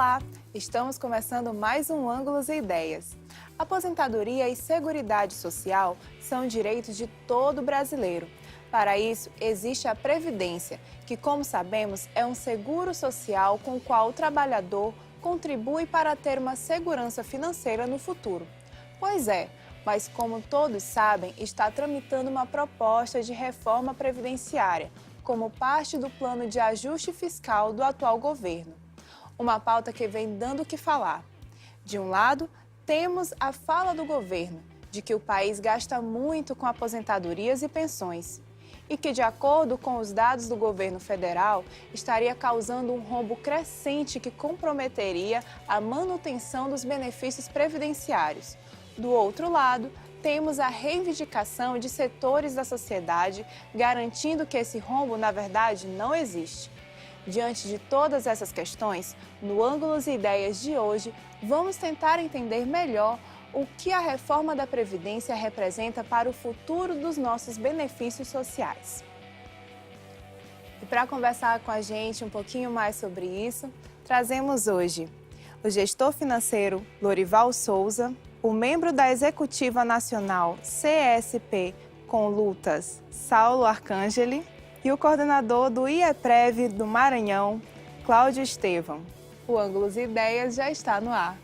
Olá! Estamos começando mais um Ângulos e Ideias. Aposentadoria e Seguridade Social são direitos de todo brasileiro. Para isso, existe a Previdência, que, como sabemos, é um seguro social com o qual o trabalhador contribui para ter uma segurança financeira no futuro. Pois é, mas como todos sabem, está tramitando uma proposta de reforma previdenciária, como parte do plano de ajuste fiscal do atual governo. Uma pauta que vem dando o que falar. De um lado, temos a fala do governo, de que o país gasta muito com aposentadorias e pensões, e que, de acordo com os dados do governo federal, estaria causando um rombo crescente que comprometeria a manutenção dos benefícios previdenciários. Do outro lado, temos a reivindicação de setores da sociedade garantindo que esse rombo, na verdade, não existe. Diante de todas essas questões, no Ângulos e Ideias de hoje, vamos tentar entender melhor o que a reforma da Previdência representa para o futuro dos nossos benefícios sociais. E para conversar com a gente um pouquinho mais sobre isso, trazemos hoje o gestor financeiro Lorival Souza, o membro da Executiva Nacional CSP com Lutas, Saulo Arcangeli, e o coordenador do IEPREV do Maranhão, Cláudio Estevão. O Ângulos e Ideias já está no ar.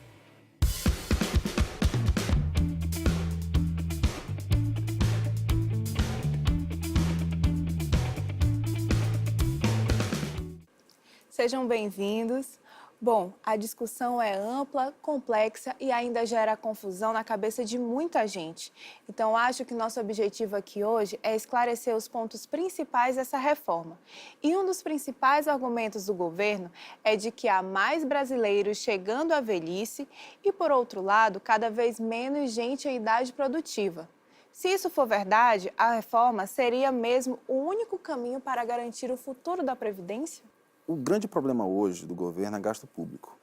Sejam bem-vindos. Bom, a discussão é ampla, complexa e ainda gera confusão na cabeça de muita gente. Então, acho que nosso objetivo aqui hoje é esclarecer os pontos principais dessa reforma. E um dos principais argumentos do governo é de que há mais brasileiros chegando à velhice e, por outro lado, cada vez menos gente em idade produtiva. Se isso for verdade, a reforma seria mesmo o único caminho para garantir o futuro da Previdência? O grande problema hoje do governo é gasto público.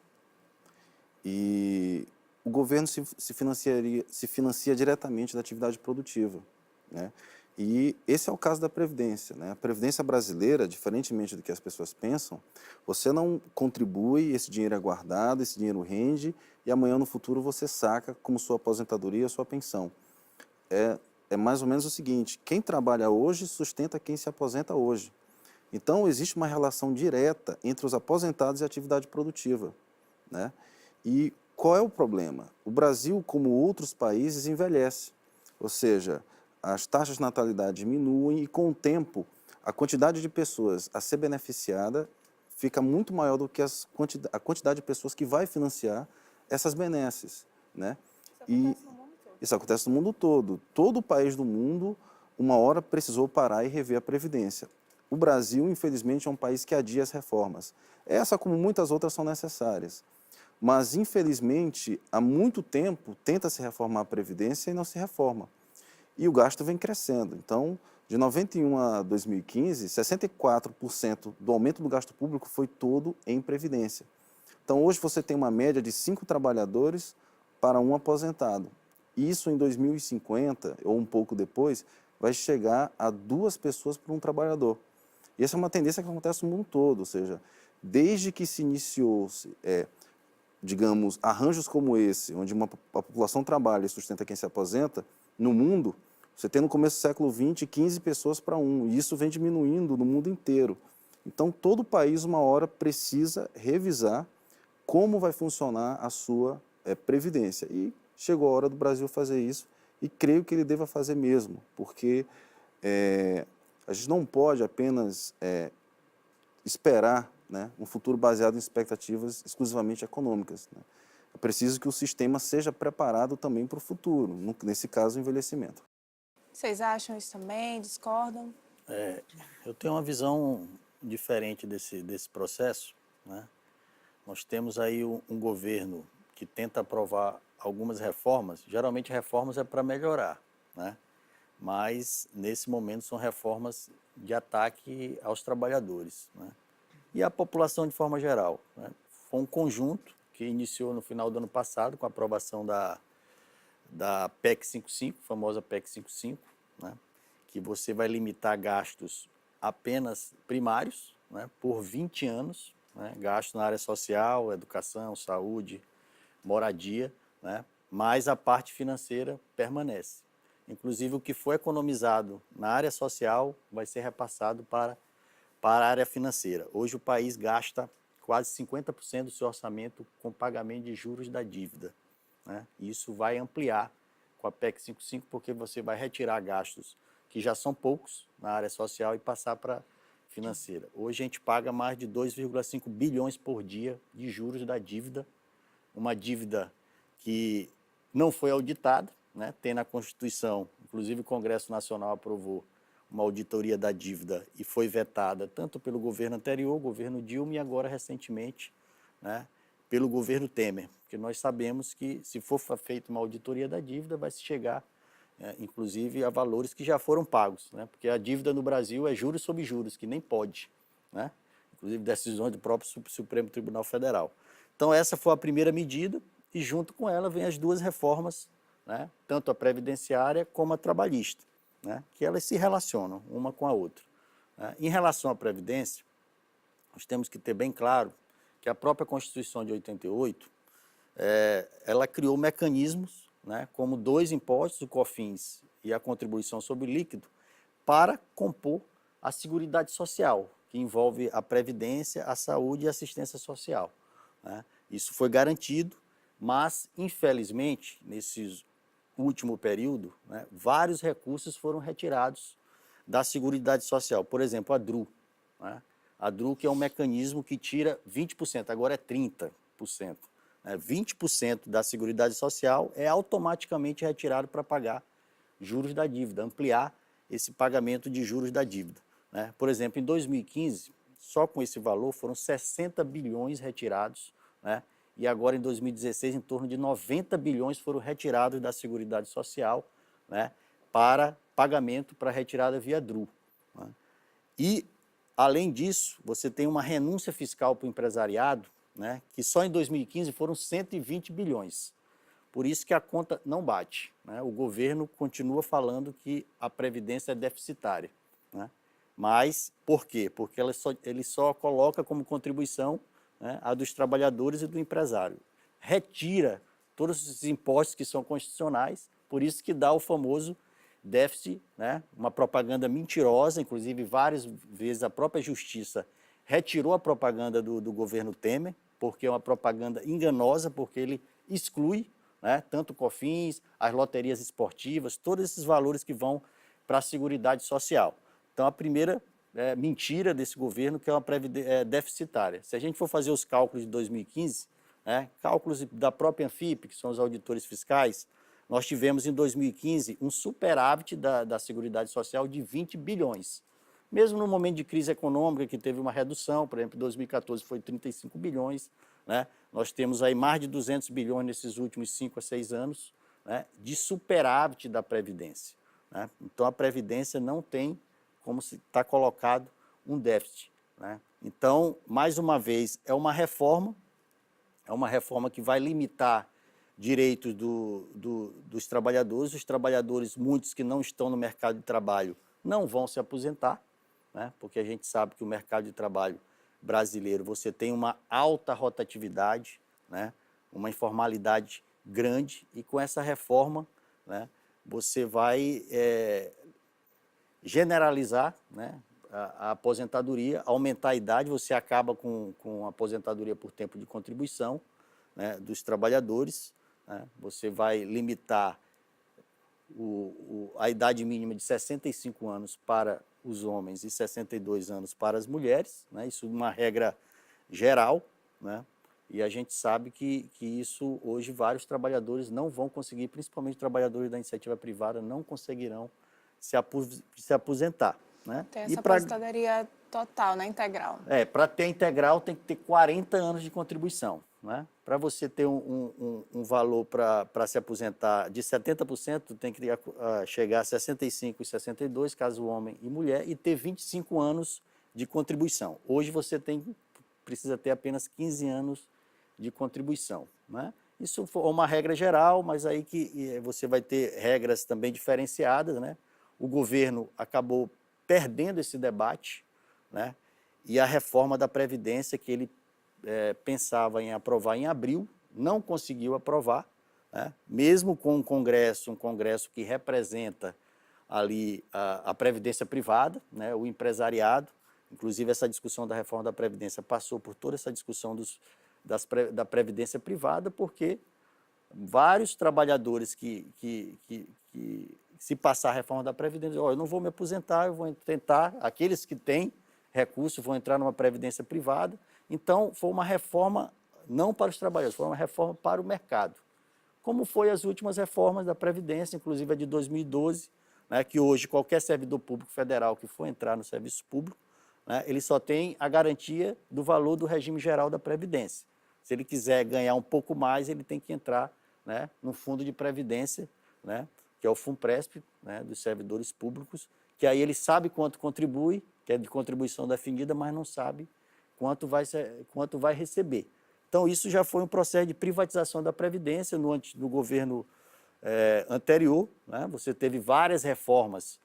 E o governo se financia diretamente da atividade produtiva, né? E esse é o caso da Previdência, né? A Previdência brasileira, diferentemente do que as pessoas pensam, você não contribui, esse dinheiro é guardado, esse dinheiro rende e amanhã no futuro você saca como sua aposentadoria, sua pensão. É mais ou menos o seguinte, quem trabalha hoje sustenta quem se aposenta hoje. Então, existe uma relação direta entre os aposentados e a atividade produtiva, né? E qual é o problema? O Brasil, como outros países, envelhece. Ou seja, as taxas de natalidade diminuem e, com o tempo, a quantidade de pessoas a ser beneficiada fica muito maior do que a quantidade de pessoas que vai financiar essas benesses, né? Isso acontece no mundo todo. Todo país do mundo, uma hora, precisou parar e rever a Previdência. O Brasil, infelizmente, é um país que adia as reformas. Essa, como muitas outras, são necessárias. Mas, infelizmente, há muito tempo tenta-se reformar a Previdência e não se reforma. E o gasto vem crescendo. Então, de 91 a 2015, 64% do aumento do gasto público foi todo em Previdência. Então, hoje você tem uma média de 5 trabalhadores para um aposentado. Isso, em 2050, ou um pouco depois, vai chegar a 2 pessoas por um trabalhador. E essa é uma tendência que acontece no mundo todo, ou seja, desde que se iniciou, digamos, arranjos como esse, onde a população trabalha e sustenta quem se aposenta, no mundo, você tem no começo do século XX 15 pessoas para um, e isso vem diminuindo no mundo inteiro. Então, todo país, uma hora, precisa revisar como vai funcionar a sua previdência. E chegou a hora do Brasil fazer isso, e creio que ele deva fazer mesmo, porque a gente não pode apenas esperar, né, um futuro baseado em expectativas exclusivamente econômicas, né? É preciso que o sistema seja preparado também para o futuro, nesse caso, o envelhecimento. Vocês acham isso também? Discordam? Eu tenho uma visão diferente desse processo, né? Nós temos aí um governo que tenta aprovar algumas reformas, geralmente reformas é para melhorar, né? Mas, nesse momento, são reformas de ataque aos trabalhadores, né? E à população de forma geral, né? Foi um conjunto que iniciou no final do ano passado com a aprovação da PEC 55, famosa PEC 55, né? Que você vai limitar gastos apenas primários, né, por 20 anos, né? Gastos na área social, educação, saúde, moradia, né? Mas a parte financeira permanece. Inclusive, o que foi economizado na área social vai ser repassado para a área financeira. Hoje o país gasta quase 50% do seu orçamento com pagamento de juros da dívida, né? E isso vai ampliar com a PEC 55, porque você vai retirar gastos que já são poucos na área social e passar para a financeira. Hoje a gente paga mais de 2,5 bilhões por dia de juros da dívida, uma dívida que não foi auditada, né? Tem na Constituição, inclusive o Congresso Nacional aprovou uma auditoria da dívida e foi vetada tanto pelo governo anterior, o governo Dilma, e agora recentemente, né, pelo governo Temer, porque nós sabemos que se for feita uma auditoria da dívida vai se chegar, inclusive, a valores que já foram pagos, né, porque a dívida no Brasil é juros sobre juros, que nem pode, né, inclusive decisões do próprio Supremo Tribunal Federal. Então essa foi a primeira medida e junto com ela vem as duas reformas, né, tanto a previdenciária como a trabalhista, né, que elas se relacionam uma com a outra. Em relação à Previdência, nós temos que ter bem claro que a própria Constituição de 88, ela criou mecanismos, né, como 2 impostos, o COFINS e a contribuição sobre o líquido, para compor a Seguridade Social, que envolve a Previdência, a Saúde e a Assistência Social, né. Isso foi garantido, mas, infelizmente, nesses último período, né, vários recursos foram retirados da Seguridade Social. Por exemplo, a DRU. Né? A DRU, que é um mecanismo que tira 20%, agora é 30%. Né? 20% da Seguridade Social é automaticamente retirado para pagar juros da dívida, ampliar esse pagamento de juros da dívida. Né? Por exemplo, em 2015, só com esse valor foram 60 bilhões retirados, né? E agora em 2016, em torno de 90 bilhões foram retirados da Seguridade Social, né, para pagamento para retirada via DRU. Né? E, além disso, você tem uma renúncia fiscal para o empresariado, né, que só em 2015 foram 120 bilhões. Por isso que a conta não bate. Né? O governo continua falando que a Previdência é deficitária. Né? Mas, por quê? Porque ele só coloca como contribuição, né, a dos trabalhadores e do empresário. Retira todos esses impostos que são constitucionais, por isso que dá o famoso déficit, né, uma propaganda mentirosa, inclusive várias vezes a própria Justiça retirou a propaganda do governo Temer, porque é uma propaganda enganosa, porque ele exclui, né, tanto o COFINS, as loterias esportivas, todos esses valores que vão para a Seguridade Social. Então, a primeira mentira desse governo, que é uma deficitária. Se a gente for fazer os cálculos de 2015, né, cálculos da própria Anfip, que são os auditores fiscais, nós tivemos em 2015 um superávit da Seguridade Social de 20 bilhões. Mesmo no momento de crise econômica, que teve uma redução, por exemplo, em 2014 foi 35 bilhões, né, nós temos aí mais de 200 bilhões nesses últimos 5 a 6 anos, né, de superávit da Previdência. Né? Então, a Previdência não tem como se está colocado um déficit. Né? Então, mais uma vez, é uma reforma que vai limitar direitos dos trabalhadores. Os trabalhadores, muitos que não estão no mercado de trabalho, não vão se aposentar, né? Porque a gente sabe que o mercado de trabalho brasileiro, você tem uma alta rotatividade, né? Uma informalidade grande, e com essa reforma, né, você vai generalizar, né, a aposentadoria, aumentar a idade, você acaba com a aposentadoria por tempo de contribuição, né, dos trabalhadores, né, você vai limitar a idade mínima de 65 anos para os homens e 62 anos para as mulheres, né, isso é uma regra geral, né, e a gente sabe que isso hoje vários trabalhadores não vão conseguir, principalmente trabalhadores da iniciativa privada, não conseguirão se aposentar. Né? Tem essa aposentadoria total, né? Integral. Para ter integral tem que ter 40 anos de contribuição. Né? Para você ter um valor para se aposentar de 70%, tem que chegar a 65 e 62, caso homem e mulher, e ter 25 anos de contribuição. Hoje você precisa ter apenas 15 anos de contribuição. Né? Isso é uma regra geral, mas aí que você vai ter regras também diferenciadas, né? O governo acabou perdendo esse debate, né? E a reforma da Previdência, que ele pensava em aprovar em abril, não conseguiu aprovar, né? Mesmo com um congresso que representa ali a previdência privada, né? O empresariado, inclusive essa discussão da reforma da Previdência passou por toda essa discussão da Previdência privada, porque vários trabalhadores que se passar a reforma da Previdência, eu não vou me aposentar, eu vou tentar, aqueles que têm recursos vão entrar numa Previdência privada. Então, foi uma reforma não para os trabalhadores, foi uma reforma para o mercado. Como foi as últimas reformas da Previdência, inclusive a de 2012, né, que hoje qualquer servidor público federal que for entrar no serviço público, né, ele só tem a garantia do valor do regime geral da Previdência. Se ele quiser ganhar um pouco mais, ele tem que entrar, né, no fundo de previdência, né, que é o FUNPRESP, né, dos servidores públicos, que aí ele sabe quanto contribui, que é de contribuição definida, mas não sabe quanto vai receber. Então, isso já foi um processo de privatização da Previdência no governo anterior, né? Você teve várias reformas.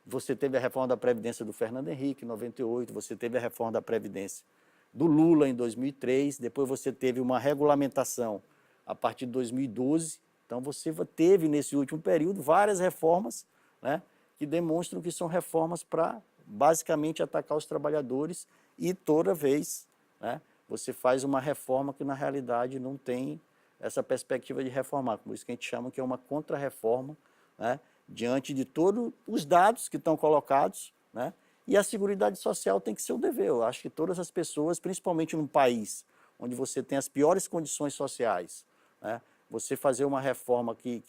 Você teve a reforma da Previdência do Fernando Henrique, em 98, você teve a reforma da Previdência do Lula, em 2003, depois você teve uma regulamentação a partir de 2012. Então, você teve, nesse último período, várias reformas, né, que demonstram que são reformas para, basicamente, atacar os trabalhadores e, toda vez, né, você faz uma reforma que, na realidade, não tem essa perspectiva de reformar, por isso que a gente chama que é uma contra-reforma, né, diante de todos os dados que estão colocados, né, e a Seguridade Social tem que ser um dever. Eu acho que todas as pessoas, principalmente num país onde você tem as piores condições sociais, né, você fazer uma reforma que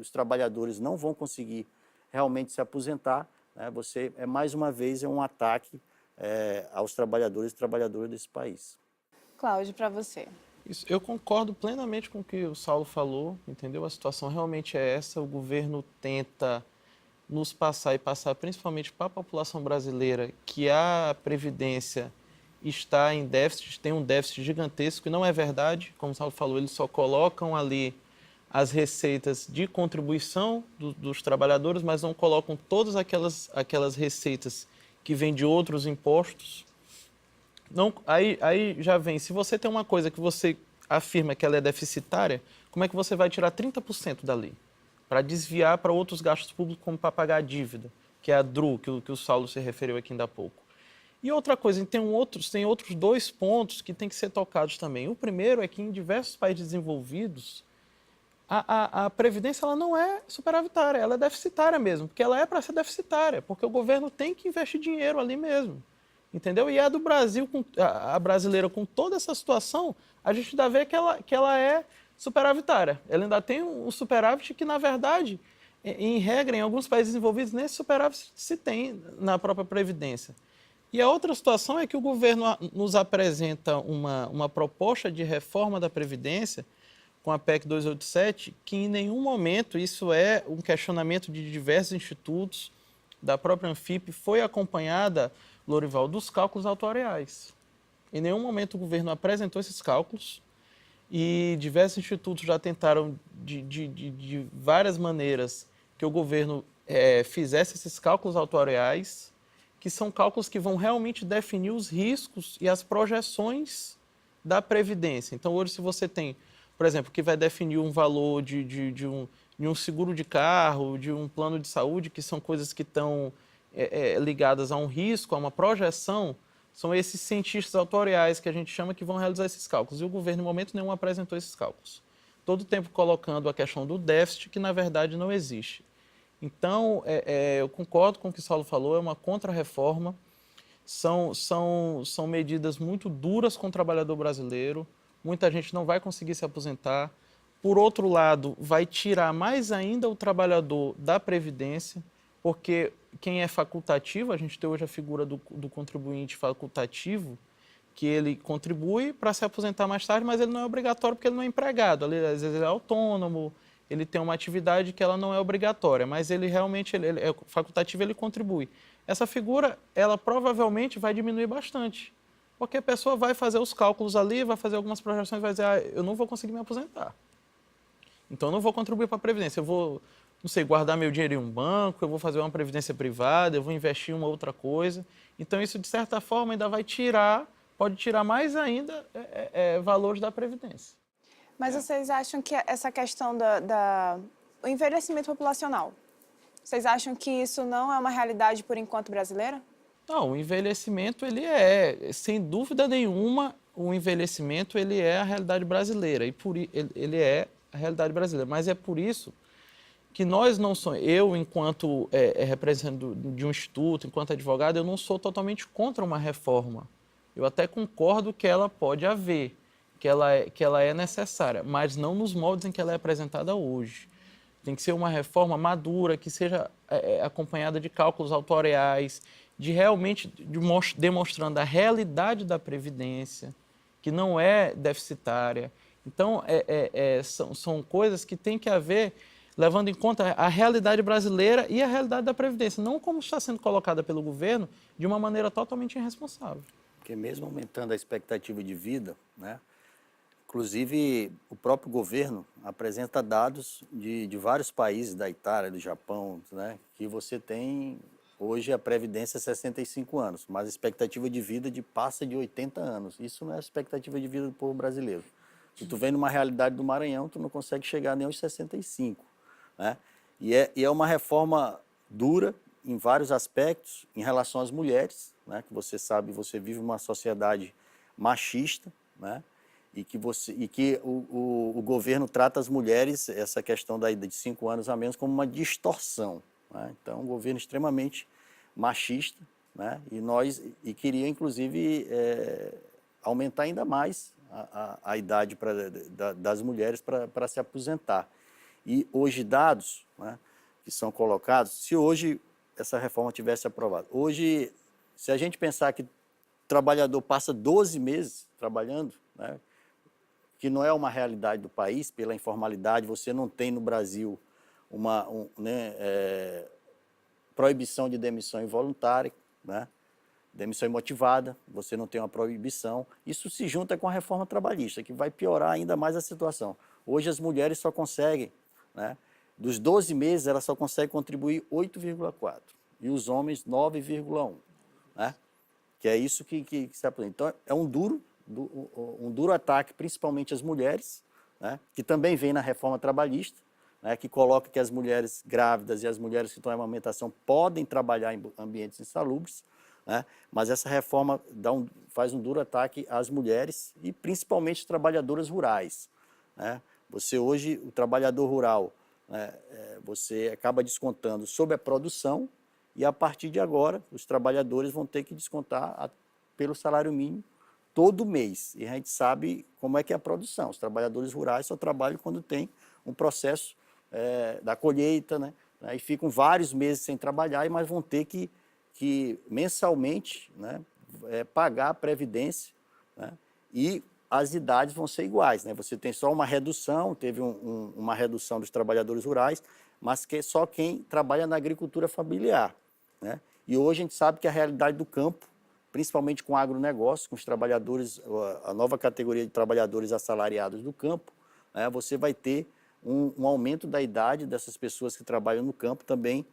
os trabalhadores não vão conseguir realmente se aposentar, né, você, mais uma vez, é um ataque aos trabalhadores e trabalhadoras desse país. Cláudio, para você. Isso, eu concordo plenamente com o que o Saulo falou, entendeu? A situação realmente é essa, o governo tenta nos passar principalmente para a população brasileira que a Previdência está em déficit, tem um déficit gigantesco, e não é verdade, como o Saulo falou, eles só colocam ali as receitas de contribuição dos trabalhadores, mas não colocam todas aquelas receitas que vêm de outros impostos. Não, aí já vem, se você tem uma coisa que você afirma que ela é deficitária, como é que você vai tirar 30% dali? Para desviar para outros gastos públicos, como para pagar a dívida, que é a DRU, que o Saulo se referiu aqui ainda há pouco. E outra coisa, tem outros 2 pontos que tem que ser tocados também. O primeiro é que em diversos países desenvolvidos, a Previdência ela não é superavitária, ela é deficitária mesmo, porque ela é para ser deficitária, porque o governo tem que investir dinheiro ali mesmo. Entendeu? E a do Brasil, a brasileira, com toda essa situação, a gente ainda vê que ela é superavitária. Ela ainda tem um superávit que, na verdade, em regra, em alguns países desenvolvidos, nesse superávit se tem na própria Previdência. E a outra situação é que o governo nos apresenta uma proposta de reforma da Previdência com a PEC 287, que em nenhum momento, isso é um questionamento de diversos institutos, da própria Anfip, foi acompanhada, Lorival, dos cálculos atuariais. Em nenhum momento o governo apresentou esses cálculos e diversos institutos já tentaram de várias maneiras que o governo fizesse esses cálculos atuariais, que são cálculos que vão realmente definir os riscos e as projeções da Previdência. Então, hoje, se você tem, por exemplo, que vai definir um valor de um seguro de carro, de um plano de saúde, que são coisas que estão ligadas a um risco, a uma projeção, são esses cientistas atuariais que a gente chama que vão realizar esses cálculos. E o governo, em momento nenhum, apresentou esses cálculos. Todo o tempo colocando a questão do déficit, que na verdade não existe. Então, eu concordo com o que o Saulo falou, é uma contra-reforma, são medidas muito duras com o trabalhador brasileiro, muita gente não vai conseguir se aposentar. Por outro lado, vai tirar mais ainda o trabalhador da Previdência, porque quem é facultativo, a gente tem hoje a figura do contribuinte facultativo, que ele contribui para se aposentar mais tarde, mas ele não é obrigatório porque ele não é empregado. Às vezes ele é autônomo, ele tem uma atividade que ela não é obrigatória, mas ele realmente ele é facultativo, ele contribui. Essa figura, ela provavelmente vai diminuir bastante, porque a pessoa vai fazer os cálculos ali, vai fazer algumas projeções, vai dizer, eu não vou conseguir me aposentar. Então, eu não vou contribuir para a Previdência, eu vou, não sei, guardar meu dinheiro em um banco, eu vou fazer uma Previdência privada, eu vou investir em uma outra coisa. Então, isso, de certa forma, ainda vai tirar pode tirar mais ainda valores da Previdência. Mas vocês acham que essa questão o envelhecimento populacional, vocês acham que isso não é uma realidade por enquanto brasileira? Não, o envelhecimento, sem dúvida nenhuma, o envelhecimento ele é a realidade brasileira, ele é a realidade brasileira, mas é por isso que nós não somos, eu enquanto representante de um instituto, enquanto advogado, eu não sou totalmente contra uma reforma. Eu até concordo que ela pode haver, que ela é necessária, mas não nos moldes em que ela é apresentada hoje. Tem que ser uma reforma madura, que seja acompanhada de cálculos autuariais, de realmente demonstrando a realidade da Previdência, que não é deficitária. Então, são coisas que têm que haver levando em conta a realidade brasileira e a realidade da Previdência, não como está sendo colocada pelo governo de uma maneira totalmente irresponsável. Porque mesmo aumentando a expectativa de vida, né, inclusive o próprio governo apresenta dados de vários países, da Itália, do Japão, né, que você tem hoje a Previdência 65 anos, mas a expectativa de vida passa de 80 anos. Isso não é a expectativa de vida do povo brasileiro. Se tu vem numa realidade do Maranhão, tu não consegue chegar nem aos 65. Né? E é uma reforma dura em vários aspectos em relação às mulheres, né? Que você sabe, você vive uma sociedade machista, né? E que o governo trata as mulheres, essa questão de 5 anos a menos, como uma distorção. Né? Então, um governo extremamente machista, né? E queria, inclusive, aumentar ainda mais a idade das mulheres para se aposentar. E hoje dados, né, que são colocados, se hoje essa reforma tivesse aprovado, hoje, se a gente pensar que o trabalhador passa 12 meses trabalhando, né, que não é uma realidade do país, pela informalidade, você não tem no Brasil proibição de demissão involuntária, né, demissão imotivada, você não tem uma proibição. Isso se junta com a reforma trabalhista, que vai piorar ainda mais a situação. Hoje as mulheres só conseguem, né, dos 12 meses, ela só consegue contribuir 8,4 e os homens 9,1, né? Que é isso que se apresenta. Então, é um duro ataque, principalmente às mulheres, né, que também vem na reforma trabalhista, né, que coloca que as mulheres grávidas e as mulheres que estão em amamentação podem trabalhar em ambientes insalubres, né, mas essa reforma faz um duro ataque às mulheres e principalmente trabalhadoras rurais. Né? Você hoje, o trabalhador rural, né, você acaba descontando sobre a produção e a partir de agora os trabalhadores vão ter que descontar pelo salário mínimo todo mês. E a gente sabe como é que é a produção. Os trabalhadores rurais só trabalham quando tem um processo da colheita, né, e ficam vários meses sem trabalhar, mas vão ter que mensalmente, né, pagar a Previdência, né, e as idades vão ser iguais, né? Você tem só uma redução, teve uma redução dos trabalhadores rurais, mas que é só quem trabalha na agricultura familiar, né? E hoje a gente sabe que a realidade do campo, principalmente com o agronegócio, com os trabalhadores, a nova categoria de trabalhadores assalariados do campo, né, você vai ter um aumento da idade dessas pessoas que trabalham no campo também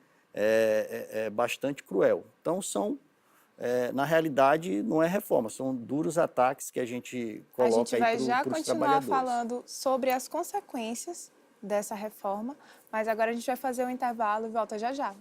bastante cruel. Então, na realidade, não é reforma, são duros ataques que a gente coloca aí para os trabalhadores. A gente vai já continuar falando sobre as consequências dessa reforma, mas agora a gente vai fazer um intervalo e volta já já.